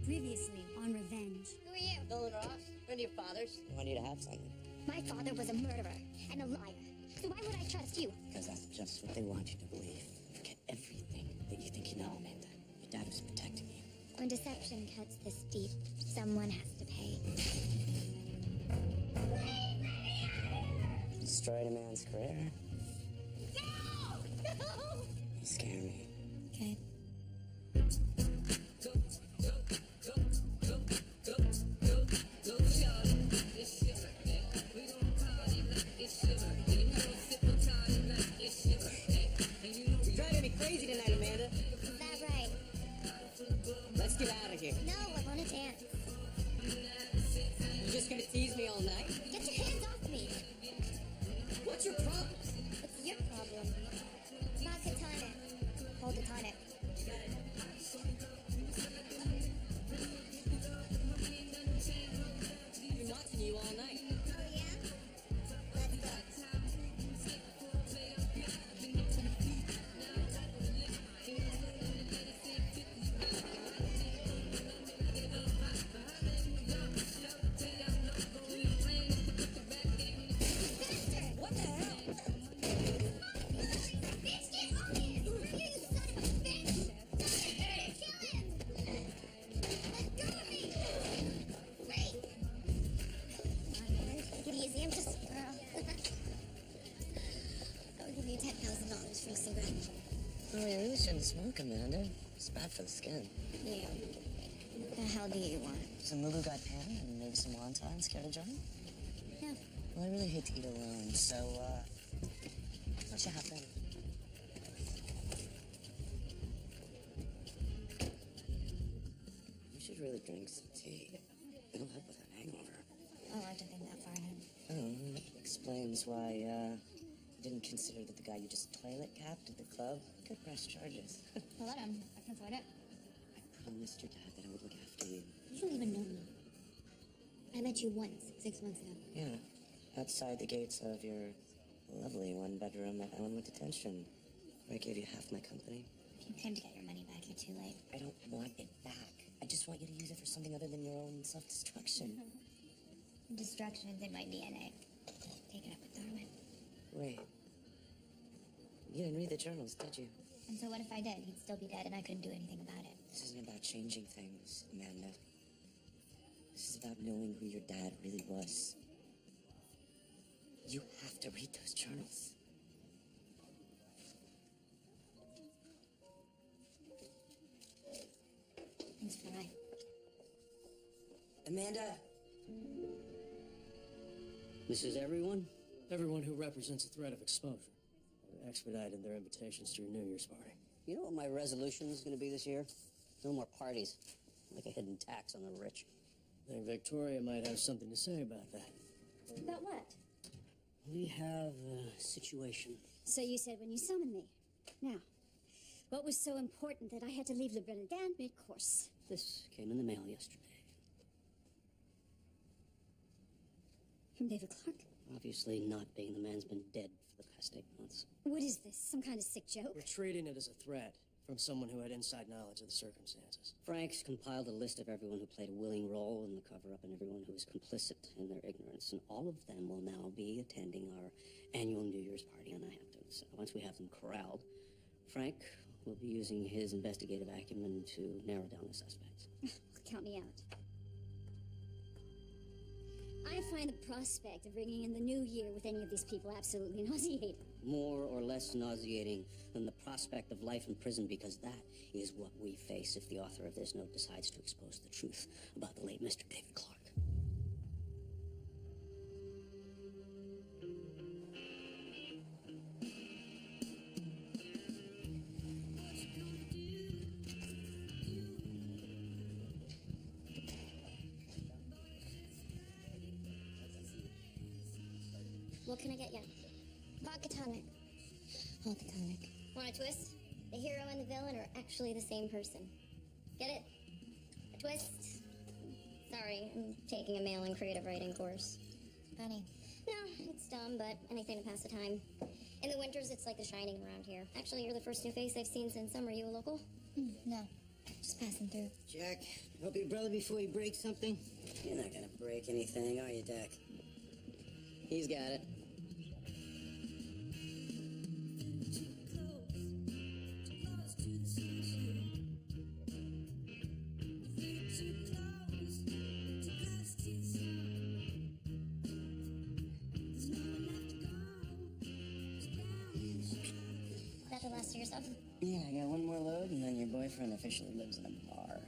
Previously on Revenge. Who are you? Dylan Ross, friend of your father's. I want you to have something. My father was a murderer and a liar. So why would I trust you? Because that's just what they want you to believe. Forget everything that you think you know, Amanda. Your dad was protecting you. When deception cuts this deep, someone has to pay. Destroyed a man's career. No! No! You scare me. Okay. You're driving me crazy tonight, Amanda. Is that right? Let's get out of here. No, I want to dance. You're just gonna tease me all night? Get your hands off me. What's your problem? It's your problem. Vodka tonic. Hold the tonic. I've been watching you all night. Oh, yeah? Let's go. What the hell? Bitch, get on it! You son of a bitch! Kill him! Let go of me! Wait! Take it easy, I'm just a girl. I'll give you $10,000 for a cigarette. Oh, you really shouldn't smoke, Amanda. It's bad for the skin. Yeah. The hell do you want? Some Lulu got pan and maybe some wontons. Care to join? Yeah. Well, I really hate to eat alone, so, what you happen? You should really drink some tea. It'll help with that hangover. I like to think that far ahead. Oh, that explains why, you didn't consider that the guy you just toilet capped at the club could press charges. Well, let him. I can afford it. I promised your dad that I would look after you. You don't even know me. I met you once, 6 months ago. Yeah, outside the gates of your lovely one-bedroom at Ellenwood Detention, where I gave you half my company. If you came to get your money back, you're too late. I don't want it back. I just want you to use it for something other than your own self-destruction. Destruction is in my DNA. Take it up with Darwin. Wait. You didn't read the journals, did you? And so what if I did? He'd still be dead and I couldn't do anything about it. This isn't about changing things, Amanda. This is about knowing who your dad really was. You have to read those journals. Thanks for the ride. Amanda! This is everyone? Everyone who represents a threat of exposure. Expedited their invitations to your New Year's party. You know what my resolution is going to be this year? No more parties. Like a hidden tax on the rich. I think Victoria might have something to say about that. About what? We have a situation. So you said when you summoned me. Now, what was so important that I had to leave Le Bernardin mid-course? This came in the mail yesterday. From David Clark? Obviously not, being the man's been dead for the past 8 months. What is this? Some kind of sick joke? We're treating it as a threat from someone who had inside knowledge of the circumstances. Frank's compiled a list of everyone who played a willing role in the cover-up and everyone who was complicit in their ignorance, and all of them will now be attending our annual New Year's party on Hampton. So once we have them corralled, Frank will be using his investigative acumen to narrow down the suspects. Count me out. I find the prospect of bringing in the new year with any of these people absolutely nauseating. More or less nauseating than the prospect of life in prison, because that is what we face if the author of this note decides to expose the truth about the late Mr. David Clark. What can I get you? Vodka tonic. Hold the tonic. Want a twist? The hero and the villain are actually the same person. Get it? A twist? Sorry, I'm taking a male and creative writing course. Funny. No, it's dumb, but anything to pass the time. In the winters, it's like The Shining around here. Actually, you're the first new face I've seen since summer. You a local? No. Just passing through. Jack, help your brother before he breaks something? You're not gonna break anything, are you, Jack? He's got it. Is that the last of your stuff? Yeah, I got one more load, and then your boyfriend officially lives in a bar.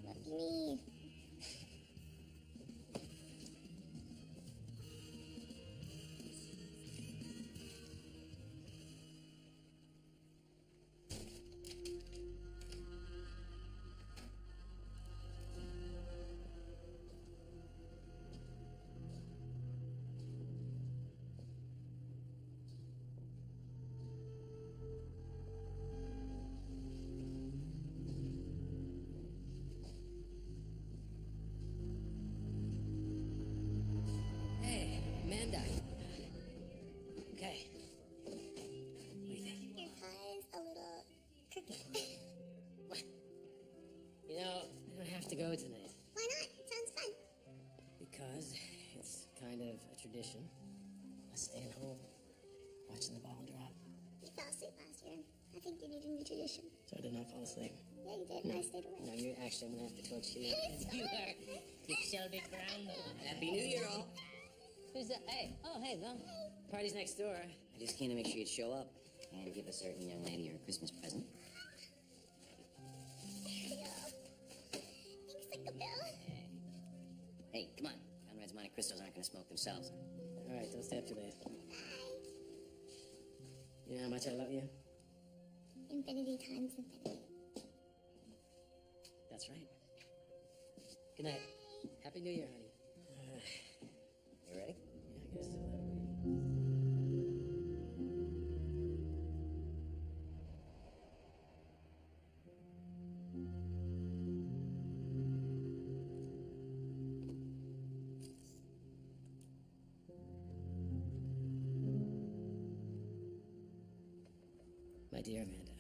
Lucky me. Hey, Amanda. Okay. What do you think? Your tie's a little crooked. What? You know, I don't have to go tonight. Why not? Sounds fun. Because it's kind of a tradition. I staying home, watching the ball drop. You fell asleep last year. I think you need a new tradition. So I did not fall asleep. Yeah, you did, and I stayed awake. No, you're actually, I'm gonna have to torch you. You are. You Shelby Brown. Happy New Year, all. Who's that? Hey. Oh, hey, Mom. Party's next door. I just came to make sure you'd show up and give a certain young lady her Christmas present. Thanks, like a bill. Hey, come on. Conrad's Monte Cristos aren't gonna smoke themselves. All right, don't stay up too late. You know how much I love you? Infinity times infinity. That's right. Good night. Happy New Year, honey. You ready? Yeah, I guess so. My dear Amanda,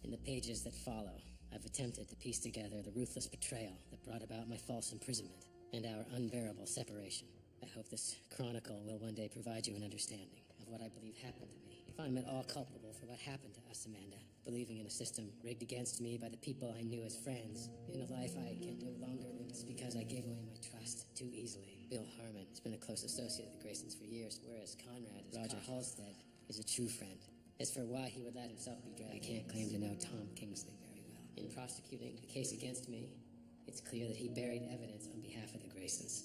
in the pages that follow, I've attempted to piece together the ruthless betrayal that brought about my false imprisonment and our unbearable separation. I hope this chronicle will one day provide you an understanding of what I believe happened to me. If I'm at all culpable for what happened to us, Amanda, believing in a system rigged against me by the people I knew as friends, in a life I can no longer live, it's because I gave away my trust too easily. Bill Harmon has been a close associate of the Graysons for years, whereas Conrad is Roger Halstead is a true friend. As for why he would let himself be dragged, I can't claim to know Tom Kingsley very well. In prosecuting the case against me, it's clear that he buried evidence on behalf of the Graysons.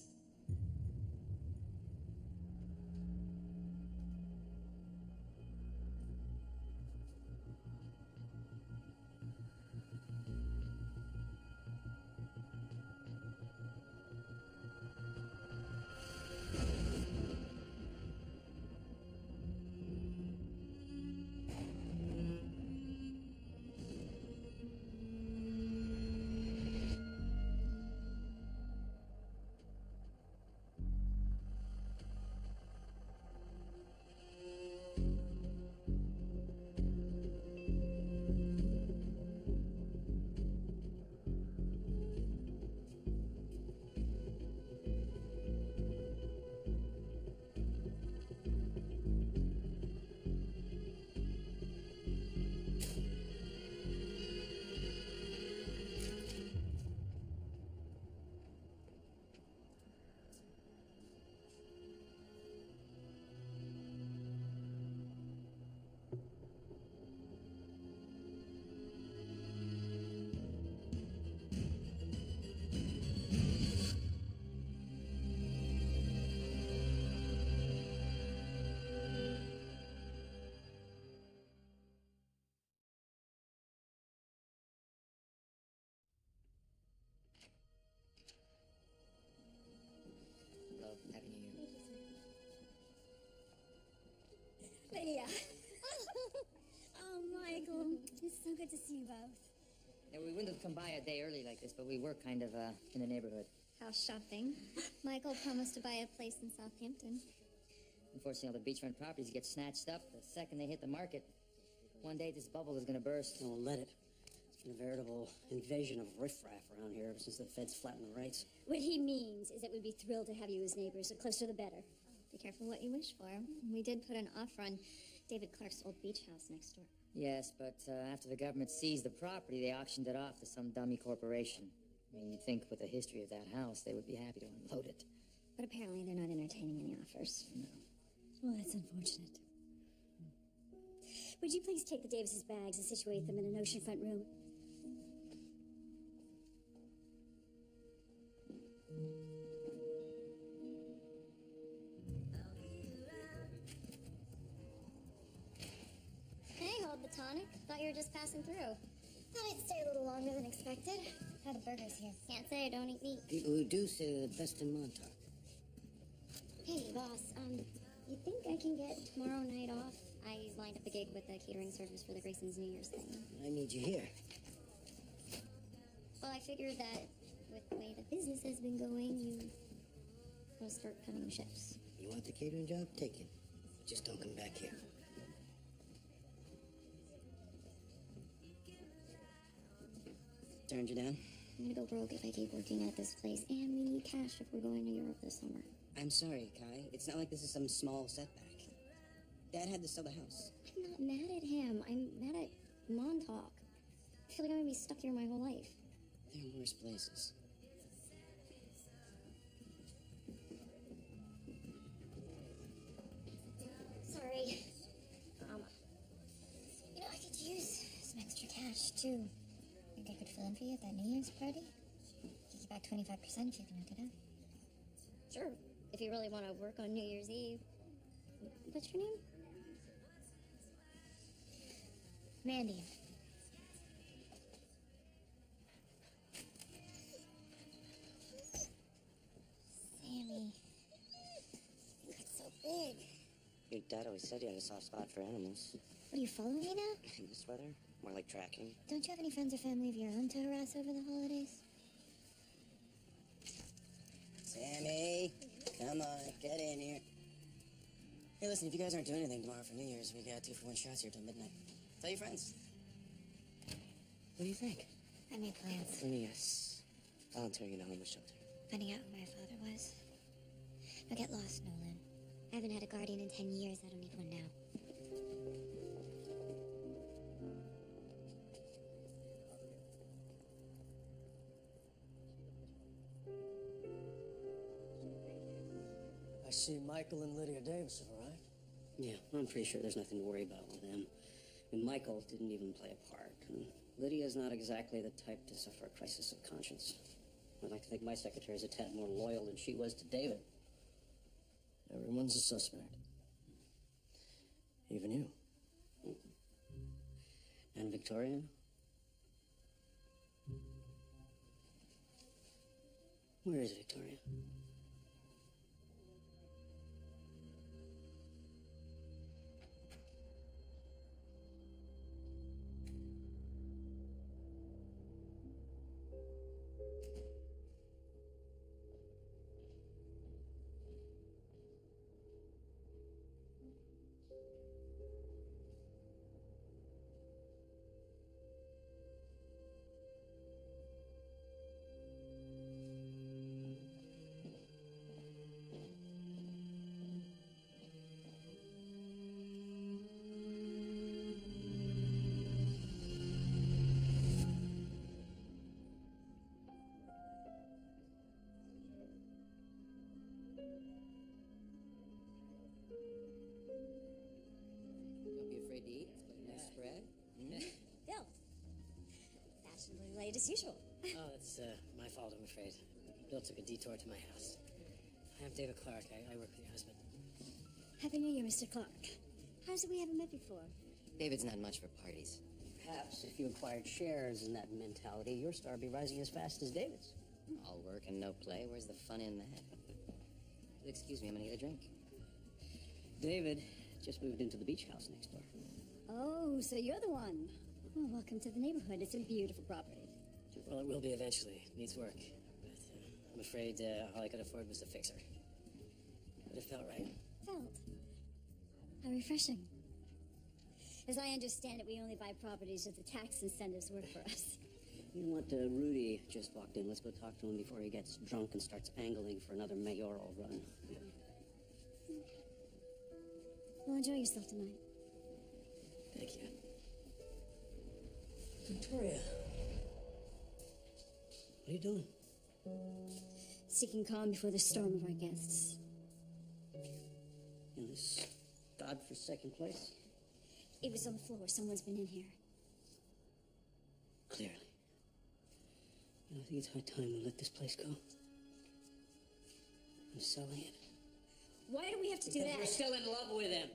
Hello, Happy New Year. Lydia. Oh, Michael. It's so good to see you both. Yeah, we wouldn't have come by a day early like this, but we were kind of in the neighborhood. House shopping. Michael promised to buy a place in Southampton. Unfortunately, all the beachfront properties get snatched up the second they hit the market. One day, this bubble is going to burst. Don't let it. been a veritable invasion of riffraff around here ever since the feds flattened the rights. What he means is that we'd be thrilled to have you as neighbors. The closer the better. Be careful what you wish for. We did put an offer on David Clark's old beach house next door. Yes, but after the government seized the property, they auctioned it off to some dummy corporation. I mean, you'd think with the history of that house, they would be happy to unload it. But apparently they're not entertaining any offers. No. Well, that's unfortunate. Would you please take the Davises' bags and situate them in an oceanfront room? Hey, hold the tonic. Thought you were just passing through. Thought I'd stay a little longer than expected. How the burgers here? Can't say I don't eat meat. People who do say the best in Montauk. Hey, boss, you think I can get tomorrow night off? I lined up a gig with the catering service for the Grayson's New Year's thing. I need you here. Well, I figured that with the way the business has been going, you will start cutting shifts. You want the catering job? Take it. Just don't come back here. Turned you down? I'm gonna go broke if I keep working at this place, and we need cash if we're going to Europe this summer. I'm sorry, Kai. It's not like this is some small setback. Dad had to sell the house. I'm not mad at him. I'm mad at Montauk. I feel like I'm gonna be stuck here my whole life. There are worse places. Sorry. You know, I could use some extra cash, too. Think I could fill in for you at that New Year's party? Give you back 25% if you can hook it up. Sure. If you really want to work on New Year's Eve. What's your name? Mandy. Sammy. You got so big. Your dad always said you had a soft spot for animals. What, are you following me now? In this weather? More like tracking. Don't you have any friends or family of your own to harass over the holidays? Sammy, come on, get in here. Hey, listen, if you guys aren't doing anything tomorrow for New Year's, we got 2-for-1 shots here till midnight. Tell your friends. What do you think? I made plans. Let me guess. Volunteering in a homeless shelter. Finding out who my father was. Now get lost, Nolan. I haven't had a guardian in 10 years. I don't need one now. I see Michael and Lydia Davis have arrived. Yeah, I'm pretty sure there's nothing to worry about with them. And Michael didn't even play a part. And Lydia's not exactly the type to suffer a crisis of conscience. I'd like to think my secretary's a tad more loyal than she was to David. Everyone's a suspect. Even you. And Victoria? Where is Victoria? Don't be afraid to eat. It's quite a nice spread. Bill. Fashionably late as usual. Oh, that's my fault, I'm afraid. Bill took a detour to my house. I'm David Clark. I work with your husband. Happy New Year, Mr. Clark. How's it we haven't met before? David's not much for parties. Perhaps if you acquired shares in that mentality, your star would be rising as fast as David's. All work and no play. Where's the fun in that? Excuse me, I'm gonna get a drink. David just moved into the beach house next door. Oh, so you're the one. Well, welcome to the neighborhood. It's a beautiful property. Well, it will be eventually. It needs work. But I'm afraid all I could afford was to fix her. But it felt right. Felt. How refreshing. As I understand it, we only buy properties if the tax incentives work for us. You know what? Rudy just walked in. Let's go talk to him before he gets drunk and starts angling for another mayoral run. Well, enjoy yourself tonight. Thank you. Victoria. What are you doing? Seeking calm before the storm of our guests. In this godforsaken place? It was on the floor. Someone's been in here. Clearly. I think it's high time we let this place go. I'm selling it. Why do we have to do that? You're still in love with him.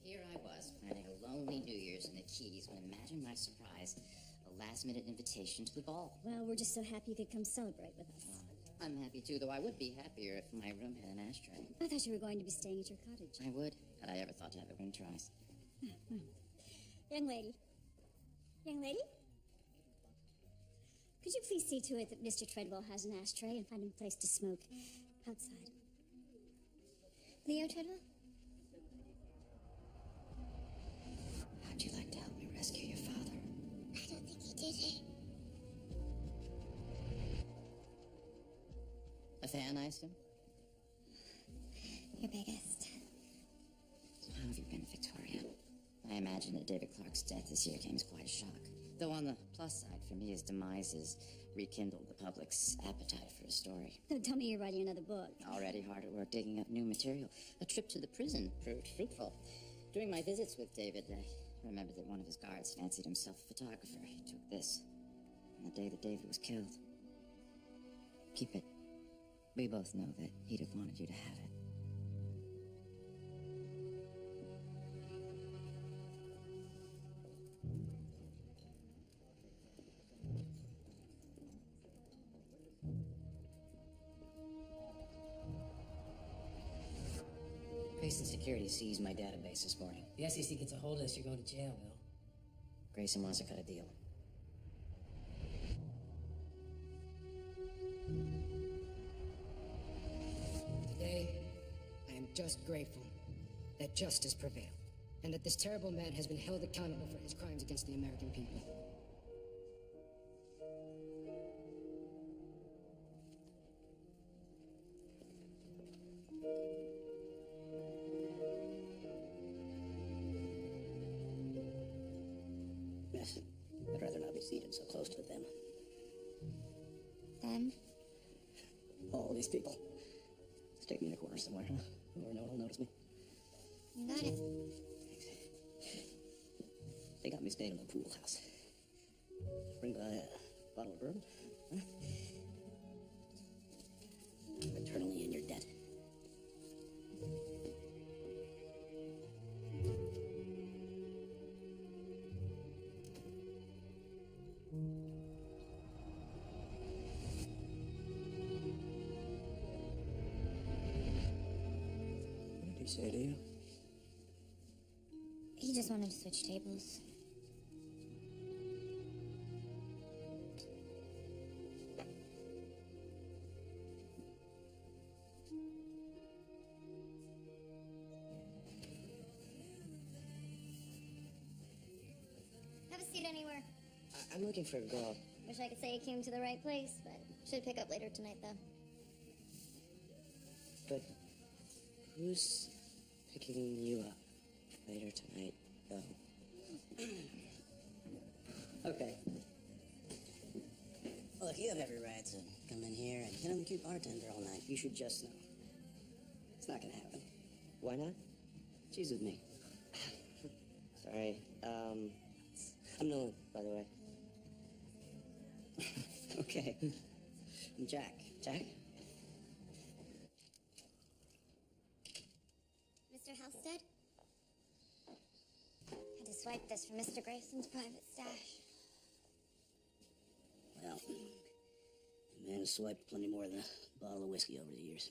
Here I was, planning a lonely New Year's in the Keys, when imagine my surprise, a last-minute invitation to the ball. Well, we're just so happy you could come celebrate with us. I'm happy too, though I would be happier if my room had an ashtray. I thought you were going to be staying at your cottage. I would, had I ever thought to have a winterize. Young lady. Young lady? Could you please see to it that Mr. Treadwell has an ashtray and find him a place to smoke outside? Leo Treadwell? How'd you like to help me rescue your father? I don't think he did it. A fan, I assume? Your biggest. How have you been, Victoria? I imagine that David Clark's death this year came as quite a shock. Though on the plus side, for me, his demise has rekindled the public's appetite for a story. Don't tell me you're writing another book. Already hard at work digging up new material. A trip to the prison proved fruitful. During my visits with David, I remembered that one of his guards fancied himself a photographer. He took this on the day that David was killed. Keep it. We both know that he'd have wanted you to have it. Grayson Security seized my database this morning. The SEC gets a hold of us, you're going to jail, Bill. Grayson wants to cut a deal. Today, I am just grateful that justice prevailed, and that this terrible man has been held accountable for his crimes against the American people. Yes, I'd rather not be seated so close to them. Them? All these people. Stick me in a corner somewhere, huh? Or no one will notice me. You got it. They got me staying in a pool house. Bring by a bottle of bourbon, huh? Eternally in your debt. What did he say to you? He just wanted to switch tables. Have a seat anywhere. I'm looking for a girl. Wish I could say you came to the right place, but should pick up later tonight, though. But who's picking you up later tonight, though? Okay. Look, you have every right to come in here and hit on the cute bartender all night. You should just know. It's not gonna happen. Why not? She's with me. Sorry. I'm Nolan, by the way. Okay. I'm Jack. Jack? Mr. Halstead? Had to swipe this from Mr. Grayson's private stash. Well, the man has swiped plenty more than a bottle of whiskey over the years.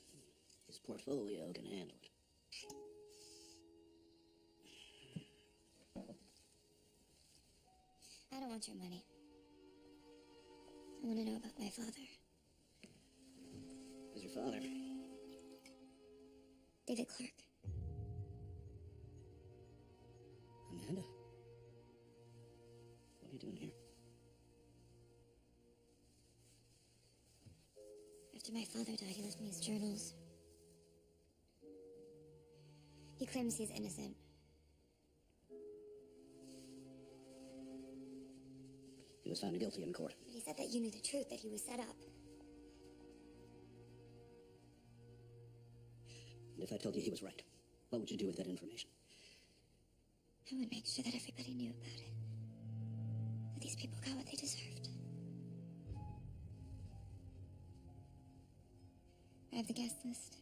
His portfolio can handle it. I don't want your money. I want to know about my father. Who's your father? David Clark. Amanda? What are you doing here? After my father died, he left me his journals. He claims he's innocent. He was found guilty in court. But he said that you knew the truth, that he was set up. And if I told you he was right, what would you do with that information? I would make sure that everybody knew about it. That these people got what they deserved. I have the guest list.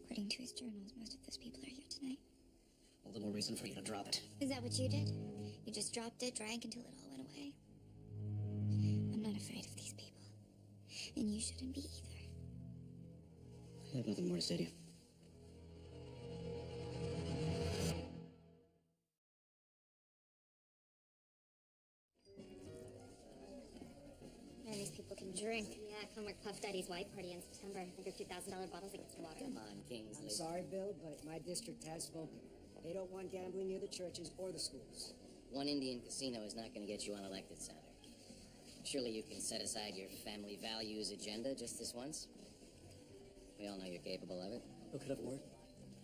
According to his journals, most of those people are here tonight. All the more reason for you to drop it. Is that what you did? You just dropped it, drank until it all went away? I'm not afraid of these people. And you shouldn't be either. I have nothing more to say to you. Man, these people can drink. Yeah, come work Puff Daddy's white party in September. I think they're $2,000 bottles against water. Come on, Kingsley. I'm sorry, Bill, but my district has spoken. They don't want gambling near the churches or the schools. One Indian casino is not going to get you unelected, Senator. Surely you can set aside your family values agenda just this once. We all know you're capable of it. Oh, could I have a word?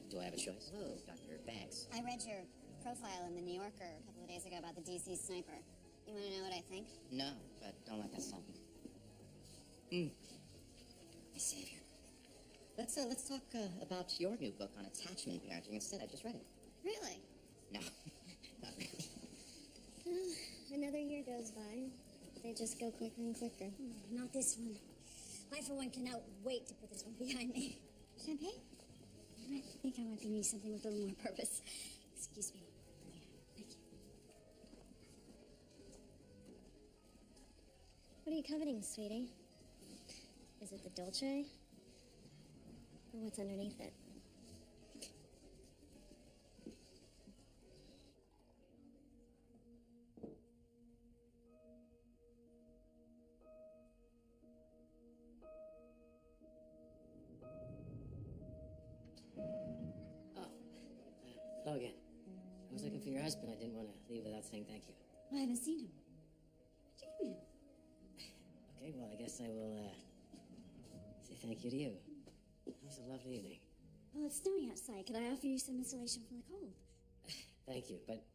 Do I have a choice? Hello, Dr. Banks. I read your profile in the New Yorker a couple of days ago about the DC sniper. You want to know what I think? No, but don't let that stop me. My savior. Let's talk about your new book on attachment parenting instead. I just read it. Really? No, not really. Another year goes by. They just go quicker and quicker. Not this one. I, for one, cannot wait to put this one behind me. Champagne? I think I might be needing something with a little more purpose. Excuse me. Yeah, thank you. What are you coveting, sweetie? Is it the Dolce? Or what's underneath it? Hello again. I was looking for your husband. I didn't want to leave without saying thank you. I haven't seen him. Where'd you come in? Okay, well, I guess I will, say thank you to you. It was a lovely evening. Well, it's snowing outside. Could I offer you some insulation from the cold? Thank you, but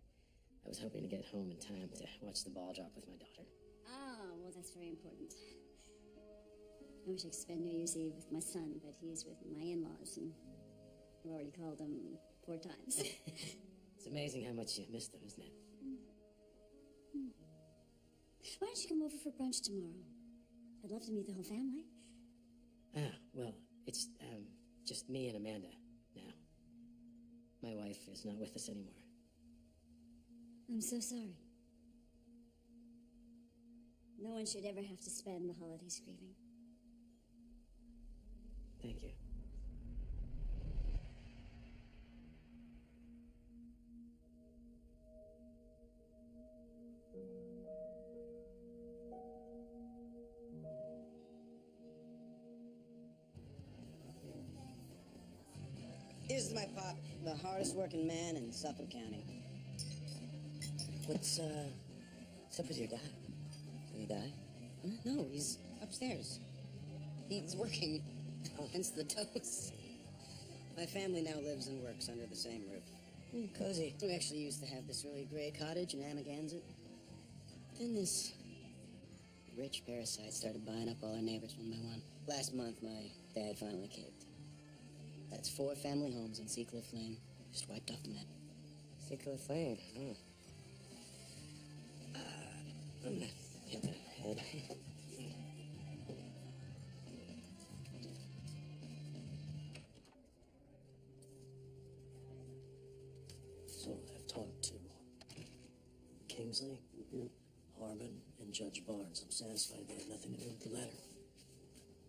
I was hoping to get home in time to watch the ball drop with my daughter. Oh, well, that's very important. I wish I could spend New Year's Eve with my son, but he's with my in-laws, and I've already called them 4 times. It's amazing how much you missed them, isn't it? Why don't you come over for brunch tomorrow? I'd love to meet the whole family. Ah, well, it's, just me and Amanda now. My wife is not with us anymore. I'm so sorry. No one should ever have to spend the holidays grieving. Thank you. This is my pop, the hardest working man in Suffolk County. What's up with your dad? Did he die? Huh? No, he's upstairs. He's working. Hence the dose. My family now lives and works under the same roof. Cozy. We actually used to have this really great cottage in Amagansett. Then this rich parasite started buying up all our neighbors one by one. Last month, my dad finally caved. That's 4 family homes in Seacliff Lane. Just wiped off the map. Seacliff Lane, huh? I'm gonna hit the head. So I've talked to Kingsley, Harbin, and Judge Barnes. I'm satisfied they had nothing to do with the letter.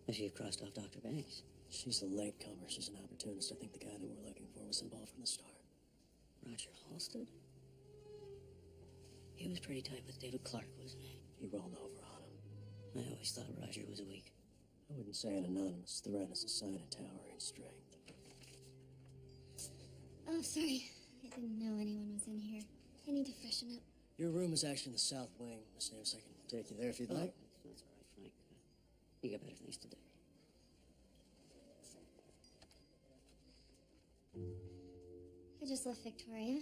If you've crossed off Dr. Banks. She's a latecomer. She's an opportunist. I think the guy that we're looking for was involved from the start. Roger Halstead? He was pretty tight with David Clark, wasn't he? He rolled over on him. I always thought Roger was weak. I wouldn't say an anonymous threat is a sign of towering strength. Oh, sorry. I didn't know anyone was in here. I need to freshen up. Your room is actually in the south wing. Miss Davis, I can take you there if you'd like. That's all right, Frank. You got better things to do. I just left Victoria.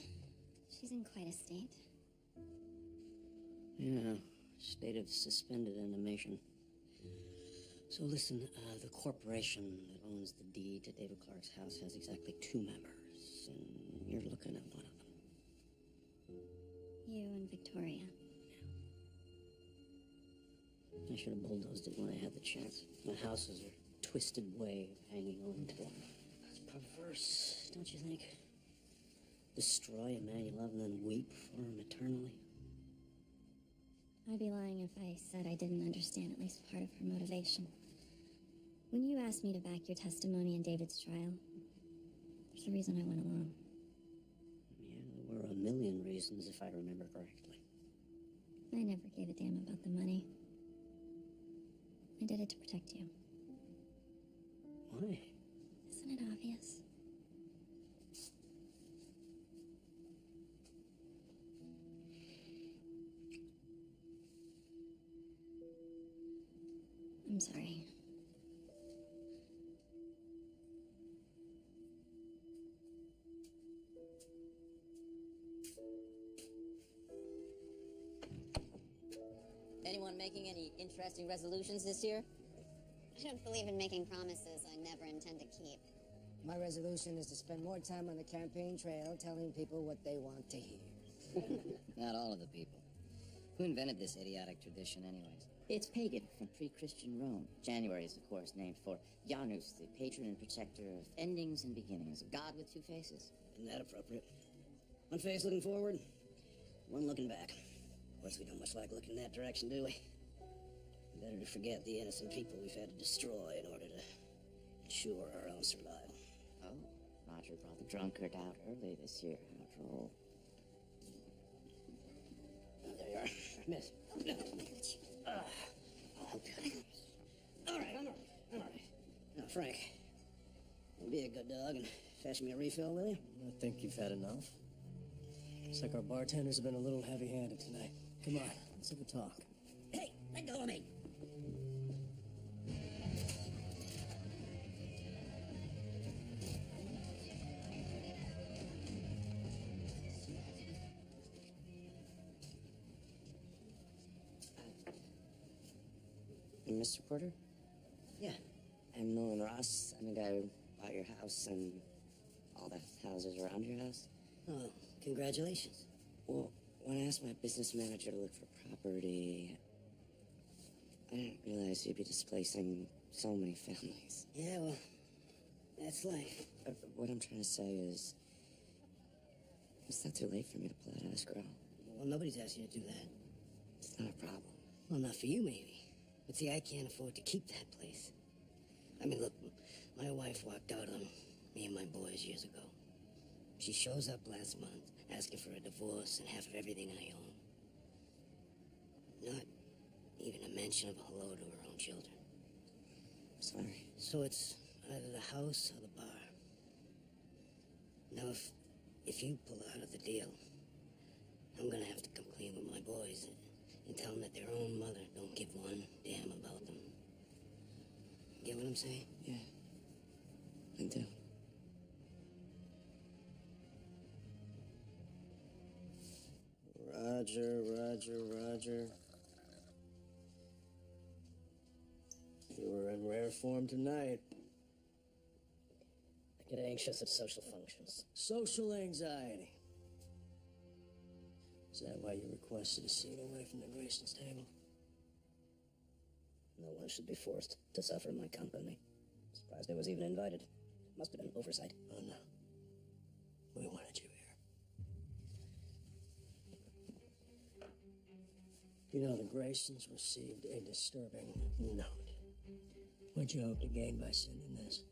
She's in quite a state. Yeah, state of suspended animation. So listen, the corporation that owns the deed to David Clark's house has exactly 2 members, and you're looking at one of them. You and Victoria. I should have bulldozed it when I had the chance. My house is a twisted way of hanging on to him. It's perverse, don't you think? Destroy a man you love and then weep for him eternally. I'd be lying if I said I didn't understand at least part of her motivation. When you asked me to back your testimony in David's trial, there's a reason I went along. Yeah, there were a million reasons, if I remember correctly. I never gave a damn about the money. I did it to protect you. Why? Isn't it obvious? I'm sorry. Anyone making any interesting resolutions this year? I don't believe in making promises I never intend to keep. My resolution is to spend more time on the campaign trail telling people what they want to hear. Not all of the people. Who invented this idiotic tradition, anyways? It's pagan from pre-Christian Rome. January is, of course, named for Janus, the patron and protector of endings and beginnings, a god with 2 faces. Isn't that appropriate? One face looking forward, one looking back. Of course, we don't much like looking in that direction, do we? Better to forget the innocent people we've had to destroy in order to ensure our own survival. Oh, Roger brought the drunkard out early this year, after all. Oh, there you are. Miss. No. I'll help you. All right, I'm all right. I'm all right. Now, Frank, you'll be a good dog and fetch me a refill, will you? I think you've had enough. Looks like our bartenders have been a little heavy-handed tonight. Come on, let's have a talk. Hey, let go of me. Mr. Porter? Yeah. I'm Nolan Ross. I'm the guy who bought your house and all the houses around your house. Oh, congratulations. Well, when I asked my business manager to look for property, I didn't realize you'd be displacing so many families. Yeah, well, that's life. What I'm trying to say is, it's not too late for me to pull out escrow. Well, nobody's asked you to do that. It's not a problem. Well, not for you, maybe. But see, I can't afford to keep that place. I mean, look, my wife walked out on me and my boys years ago. She shows up last month asking for a divorce and half of everything I own. Not even a mention of a hello to her own children. Sorry. So it's either the house or the bar. Now, if you pull out of the deal, I'm gonna have to come clean with my boys and tell them that their own mother don't give one damn about them. Get what I'm saying? Yeah, I do. Roger. You were in rare form tonight. I get anxious at social functions. Social anxiety. Is that why you requested a seat away from the Grayson's table? No one should be forced to suffer in my company. Surprised I was even invited. Must have been oversight. Oh, no. We wanted you here. You know, the Graysons received a disturbing note. What'd you hope to gain by sending this?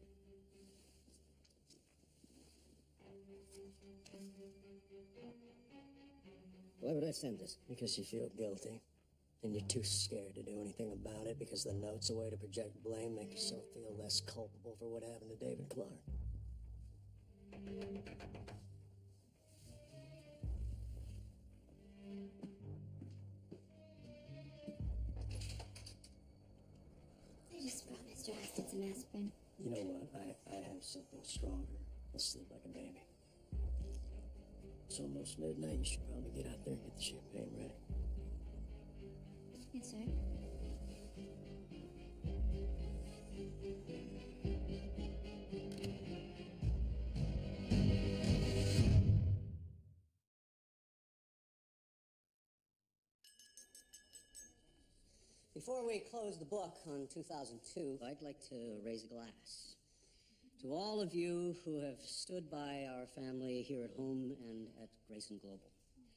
Why would I send this? Because you feel guilty. And you're too scared to do anything about it because the note's a way to project blame, make yourself feel less culpable for what happened to David Clark. I just brought Mr. Aston some aspirin. You know what? I have something stronger. I'll sleep like a baby. It's almost midnight. You should probably get out there and get the champagne ready. Yes, sir. Before we close the book on 2002, I'd like to raise a glass to all of you who have stood by our family here at home and at Grayson Global.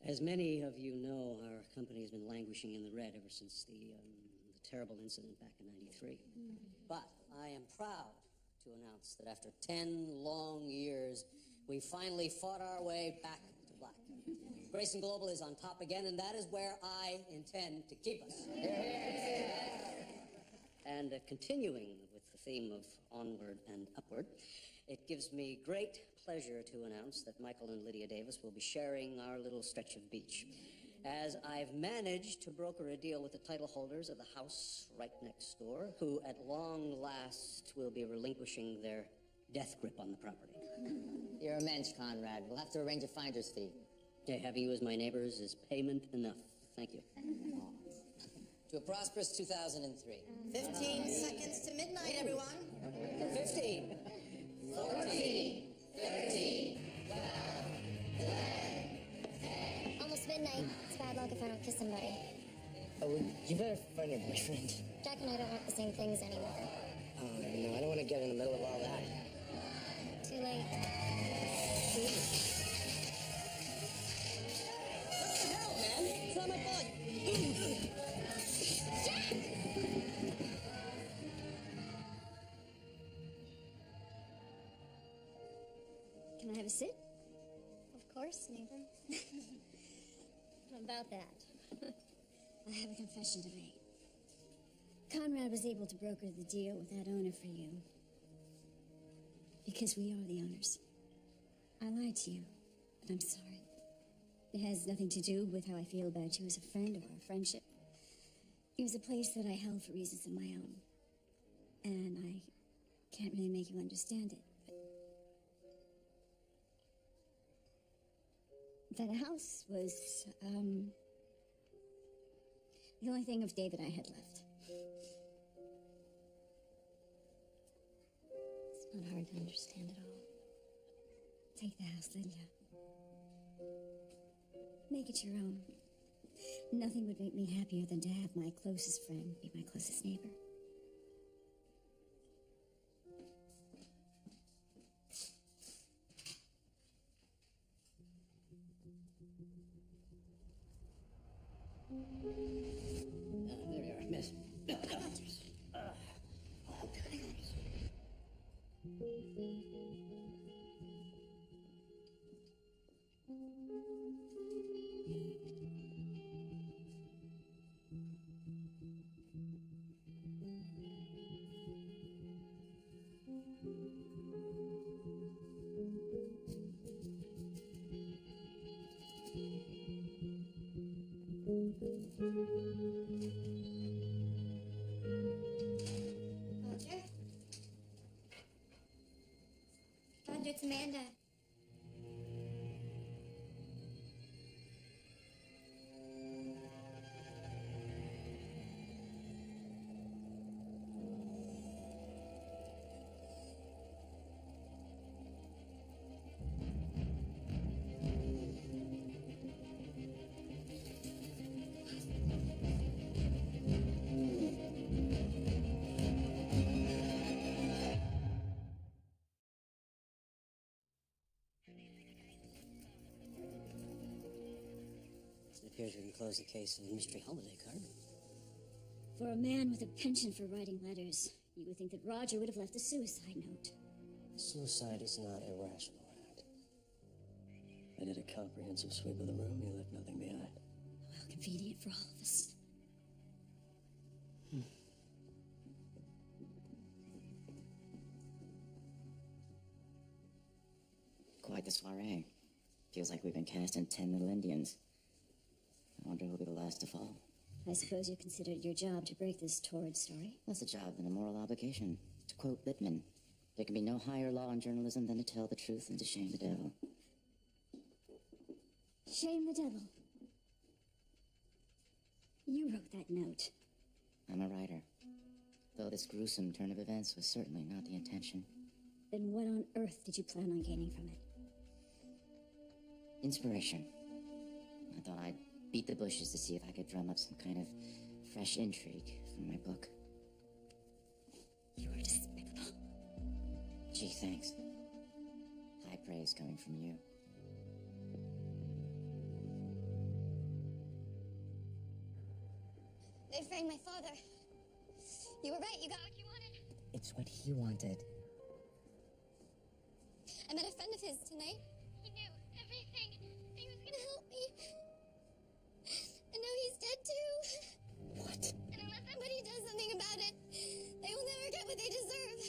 As many of you know, our company has been languishing in the red ever since the terrible incident back in '93. But I am proud to announce that after 10 long years, we finally fought our way back to black. Grayson Global is on top again, and that is where I intend to keep us. And continuing with the theme of onward and upward, it gives me great pleasure to announce that Michael and Lydia Davis will be sharing our little stretch of beach, as I've managed to broker a deal with the title holders of the house right next door, who at long last will be relinquishing their death grip on the property. You're a mensch, Conrad. We'll have to arrange a finder's fee. To have you as my neighbors is payment enough. Thank you. To a prosperous 2003. 15 seconds to midnight, everyone. 15. 14, 13, 12, 11, 10. Almost midnight. It's bad luck if I don't kiss somebody. Oh, well, you better find your boyfriend. Jack and I don't want the same things anymore. Oh, no, I don't want to get in the middle of all that. Too late. What the hell, man? It's not my fault. Can I have a sit? Of course, neighbor. What about that? I have a confession to make. Conrad was able to broker the deal with that owner for you. Because we are the owners. I lied to you, but I'm sorry. It has nothing to do with how I feel about you as a friend or our friendship. It was a place that I held for reasons of my own. And I can't really make you understand it, but that house was, the only thing of David I had left. It's not hard to understand at all. Take the house, Lydia. Make it your own. Nothing would make me happier than to have my closest friend be my closest neighbor. There you are, miss. Roger? Roger, it's Amanda. It appears we can close the case of the mystery holiday card. For a man with a penchant for writing letters, you would think that Roger would have left a suicide note. Suicide is not a rational act. I did a comprehensive sweep of the room. You left nothing behind. for all of us. Quite the soiree. Feels like we've been cast in 10 Little Indians. I wonder who'll be the last to fall. I suppose you consider it your job to break this torrid story? Less a job than a moral obligation. To quote Lippmann, there can be no higher law in journalism than to tell the truth and to shame the devil. Shame the devil. You wrote that note. I'm a writer. Though this gruesome turn of events was certainly not the intention. Then what on earth did you plan on gaining from it? Inspiration. I thought I'd beat the bushes to see if I could drum up some kind of fresh intrigue for my book. You are despicable. Gee, thanks. High praise coming from you. They framed my father. You were right, you got what you wanted. It's what he wanted. I met a friend of his tonight. He knew everything. He was gonna help me. And now he's dead too. What? And unless somebody does something about it, they will never get what they deserve.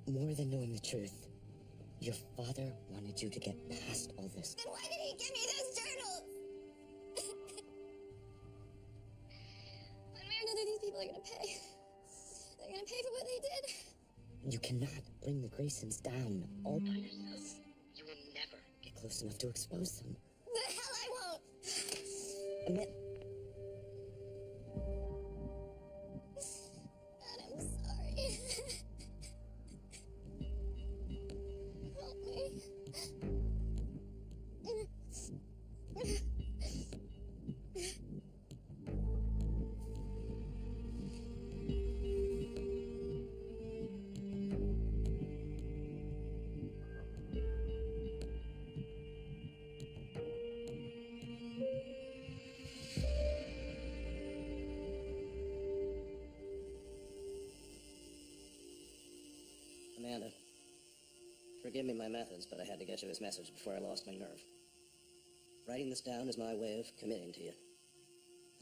More than knowing the truth, your father wanted you to get past all this. Then why did he give me those journals? One way or another, these people are gonna pay. They're gonna pay for what they did. You cannot bring the Graysons down all by yourself. You will never get close enough to expose them. The hell I won't! Amanda. God, I'm sorry. Help me. Amanda, forgive me my methods, but I had to get you this message before I lost my nerve. Writing this down is my way of committing to you.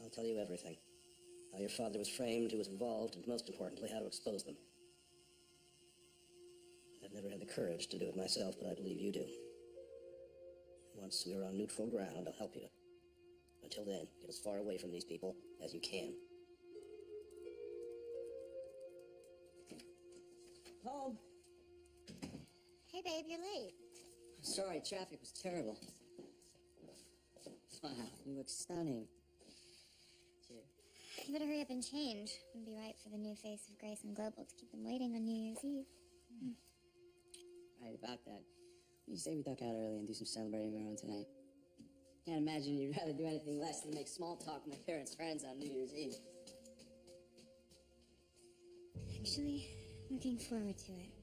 I'll tell you everything. How your father was framed, who was involved, and most importantly, how to expose them. I've never had the courage to do it myself, but I believe you do. Once we're on neutral ground, I'll help you. Until then, get as far away from these people as you can. Home. Hey, babe, you're late. Sorry, traffic was terrible. Wow, you look stunning. Cheers. You better hurry up and change. Wouldn't be right for the new face of Grace and Global to keep them waiting on New Year's Eve. Right about that. You say we duck out early and do some celebrating of our own tonight. Can't imagine you'd rather do anything less than make small talk with my parents' friends on New Year's Eve. Actually, looking forward to it.